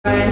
Assalamualaikum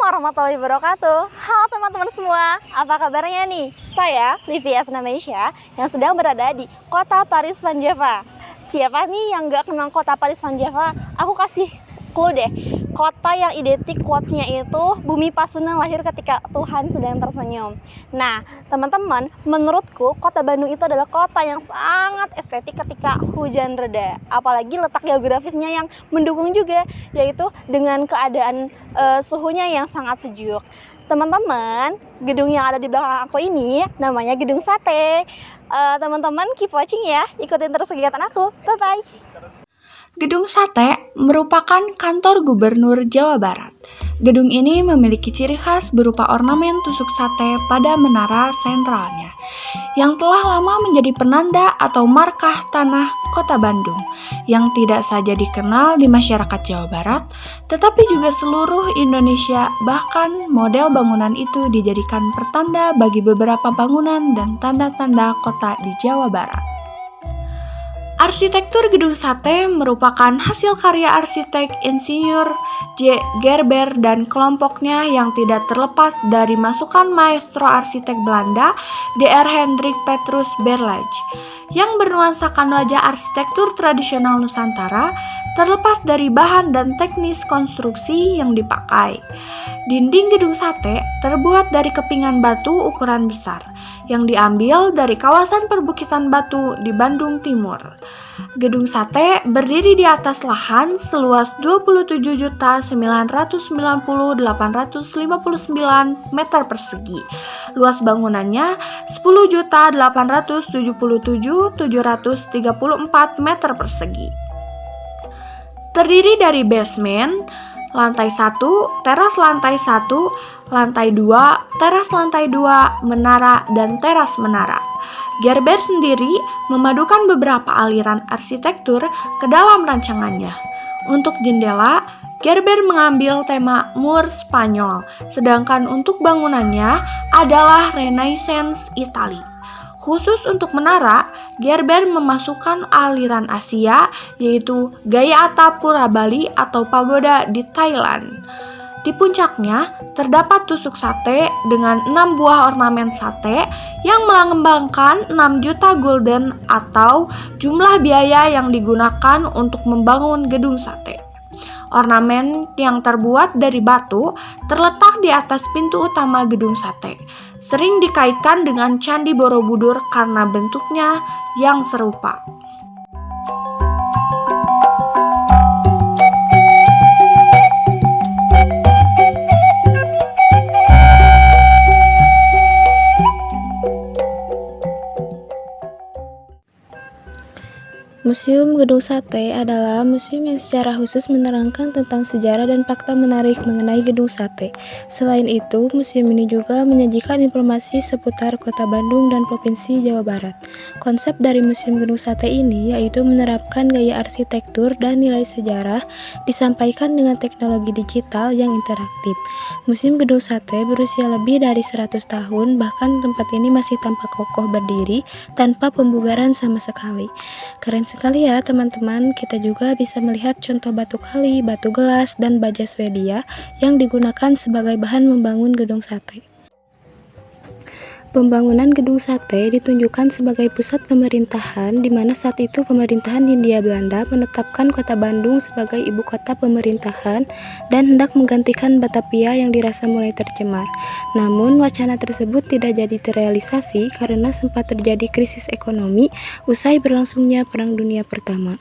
warahmatullahi wabarakatuh. Halo teman-teman semua, apa kabarnya nih? Saya Livia Asnameisha yang sedang berada di kota Paris Van Java. Siapa nih yang gak kenal kota Paris Van Java? Aku kasih clue deh. Kota yang identik quotes-nya itu bumi Pasundan lahir ketika Tuhan sedang tersenyum. Nah, teman-teman, menurutku kota Bandung itu adalah kota yang sangat estetik ketika hujan reda. Apalagi letak geografisnya yang mendukung juga, yaitu dengan keadaan suhunya yang sangat sejuk. Teman-teman, gedung yang ada di belakang aku ini namanya Gedung Sate. Teman-teman keep watching ya, ikutin terus kegiatan aku. Bye-bye. Gedung Sate merupakan kantor gubernur Jawa Barat. Gedung ini memiliki ciri khas berupa ornamen tusuk sate pada menara sentralnya, yang telah lama menjadi penanda atau markah tanah kota Bandung, yang tidak saja dikenal di masyarakat Jawa Barat, tetapi juga seluruh Indonesia. Bahkan model bangunan itu dijadikan pertanda bagi beberapa bangunan dan tanda-tanda kota di Jawa Barat. Arsitektur Gedung Sate merupakan hasil karya arsitek Insinyur J. Gerber dan kelompoknya yang tidak terlepas dari masukan maestro arsitek Belanda Dr. Hendrik Petrus Berlage yang bernuansakan wajah arsitektur tradisional Nusantara terlepas dari bahan dan teknis konstruksi yang dipakai. Dinding Gedung Sate terbuat dari kepingan batu ukuran besar yang diambil dari kawasan perbukitan batu di Bandung Timur. Gedung Sate berdiri di atas lahan seluas 27.990.859 meter persegi. Luas bangunannya 10.877.734 meter persegi. Terdiri dari basement, lantai 1, teras lantai 1, lantai 2, teras lantai 2, menara, dan teras menara. Gerber sendiri memadukan beberapa aliran arsitektur ke dalam rancangannya. Untuk jendela, Gerber mengambil tema Mur Spanyol, sedangkan untuk bangunannya adalah Renaissance Italia. Khusus untuk menara, Gerber memasukkan aliran Asia, yaitu gaya atap Pura Bali atau pagoda di Thailand. Di puncaknya terdapat tusuk sate dengan 6 buah ornamen sate yang melambangkan 6 juta gulden atau jumlah biaya yang digunakan untuk membangun gedung sate. Ornamen yang terbuat dari batu terletak di atas pintu utama gedung sate. Sering dikaitkan dengan Candi Borobudur karena bentuknya yang serupa. Museum Gedung Sate adalah museum yang secara khusus menerangkan tentang sejarah dan fakta menarik mengenai Gedung Sate. Selain itu, museum ini juga menyajikan informasi seputar Kota Bandung dan Provinsi Jawa Barat. Konsep dari Museum Gedung Sate ini yaitu menerapkan gaya arsitektur dan nilai sejarah disampaikan dengan teknologi digital yang interaktif. Museum Gedung Sate berusia lebih dari 100 tahun, bahkan tempat ini masih tampak kokoh berdiri tanpa pembugaran sama sekali. Keren sekali ya teman-teman, kita juga bisa melihat contoh batu kali, batu gelas, dan baja Swedia yang digunakan sebagai bahan membangun gedung sate. Pembangunan Gedung Sate ditunjukkan sebagai pusat pemerintahan di mana saat itu pemerintahan Hindia Belanda menetapkan kota Bandung sebagai ibu kota pemerintahan dan hendak menggantikan Batavia yang dirasa mulai tercemar. Namun wacana tersebut tidak jadi terrealisasi karena sempat terjadi krisis ekonomi usai berlangsungnya Perang Dunia Pertama.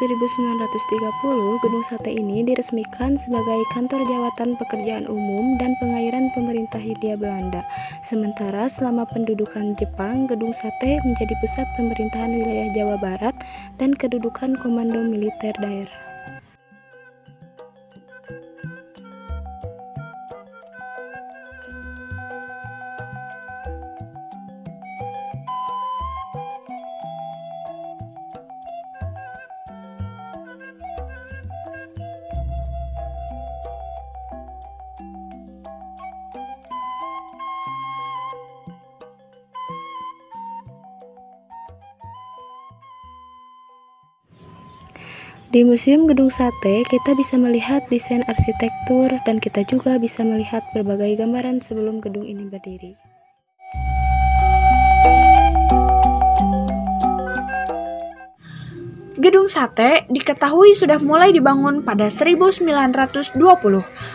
1930, Gedung Sate ini diresmikan sebagai kantor jawatan pekerjaan umum dan pengairan pemerintah Hindia Belanda. Sementara selama pendudukan Jepang, Gedung Sate menjadi pusat pemerintahan wilayah Jawa Barat dan kedudukan komando militer daerah. Di Museum Gedung Sate, kita bisa melihat desain arsitektur dan kita juga bisa melihat berbagai gambaran sebelum gedung ini berdiri. Gedung Sate diketahui sudah mulai dibangun pada 1920.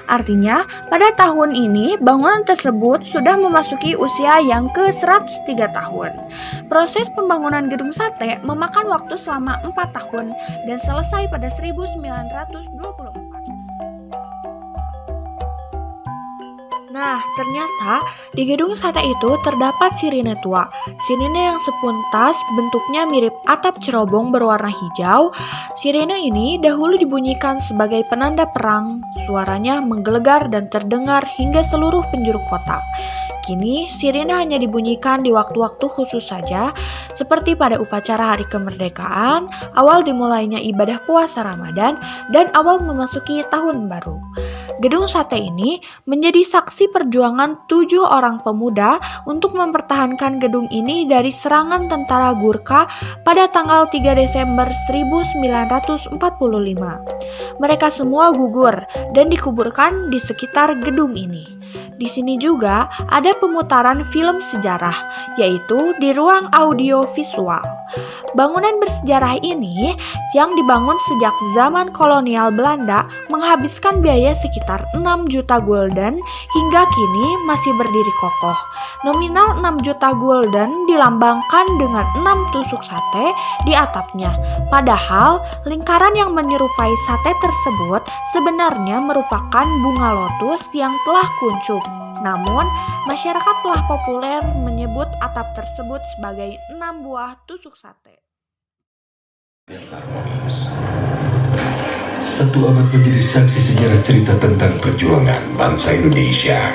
Artinya, pada tahun ini bangunan tersebut sudah memasuki usia yang ke-103 tahun. Proses pembangunan Gedung Sate memakan waktu selama 4 tahun dan selesai pada 1924. Nah, ternyata di Gedung Sate itu terdapat sirine tua. Sirine yang sepintas bentuknya mirip atap cerobong berwarna hijau. Sirine ini dahulu dibunyikan sebagai penanda perang. Suaranya menggelegar dan terdengar hingga seluruh penjuru kota. Kini, sirine hanya dibunyikan di waktu-waktu khusus saja, seperti pada upacara hari kemerdekaan, awal dimulainya ibadah puasa Ramadan, dan awal memasuki tahun baru. Gedung Sate ini menjadi saksi perjuangan 7 orang pemuda untuk mempertahankan gedung ini dari serangan tentara Gurkha pada tanggal 3 Desember 1945. Mereka semua gugur dan dikuburkan di sekitar gedung ini. Di sini juga ada pemutaran film sejarah, yaitu di ruang audio visual. Bangunan bersejarah ini yang dibangun sejak zaman kolonial Belanda menghabiskan biaya sekitar 6 juta gulden hingga kini masih berdiri kokoh. Nominal 6 juta gulden dilambangkan dengan 6 tusuk sate di atapnya. Padahal lingkaran yang menyerupai sate tersebut sebenarnya merupakan bunga lotus yang telah kuncup. Namun, masyarakat telah populer menyebut atap tersebut sebagai 6 buah tusuk sate. Satu abad menjadi saksi sejarah cerita tentang perjuangan bangsa Indonesia.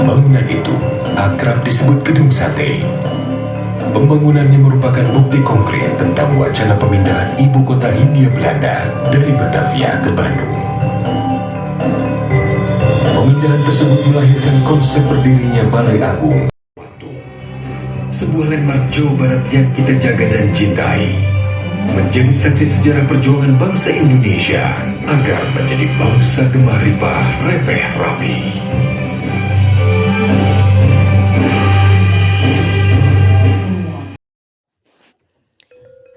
Bangunan itu akrab disebut Gedung Sate. Pembangunannya merupakan bukti konkret tentang wacana pemindahan ibu kota Hindia Belanda dari Batavia ke Bandung. Pemindahan tersebut melahirkan konsep berdirinya Balai Agung. Sebuah landmark Jawa Barat yang kita jaga dan cintai, menjadi saksi sejarah perjuangan bangsa Indonesia agar menjadi bangsa gemah ripah repeh rapi.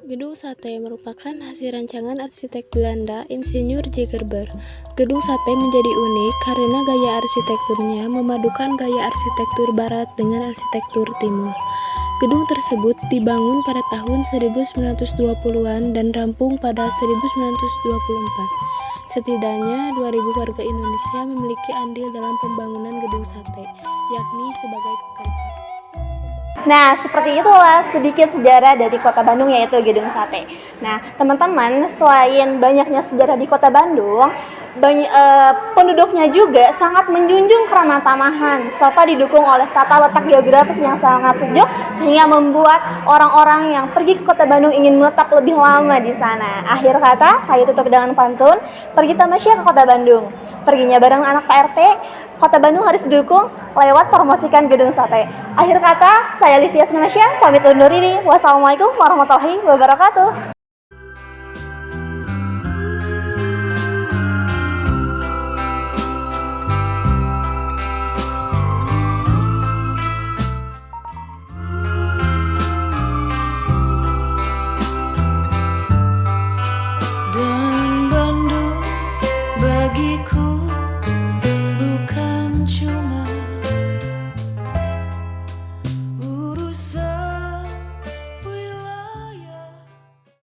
Gedung Sate merupakan hasil rancangan arsitek Belanda Insinyur J. Gerber. Gedung Sate menjadi unik karena gaya arsitekturnya memadukan gaya arsitektur barat dengan arsitektur timur. Gedung tersebut dibangun pada tahun 1920-an dan rampung pada 1924. Setidaknya 2.000 warga Indonesia memiliki andil dalam pembangunan Gedung Sate, yakni sebagai pekerja. Nah, seperti itulah sedikit sejarah dari Kota Bandung, yaitu Gedung Sate. Nah, teman-teman, selain banyaknya sejarah di Kota Bandung, penduduknya juga sangat menjunjung kerama tamahan serta didukung oleh tata letak geografis yang sangat sejuk sehingga membuat orang-orang yang pergi ke Kota Bandung ingin menetap lebih lama di sana. Akhir kata, saya tutup dengan pantun, pergi tamasya ke Kota Bandung. Perginya bareng anak PRT, Kota Bandung harus didukung lewat promosikan Gedung Sate. Akhir kata, saya Livia Snasya, pamit undur diri. Wassalamualaikum warahmatullahi wabarakatuh.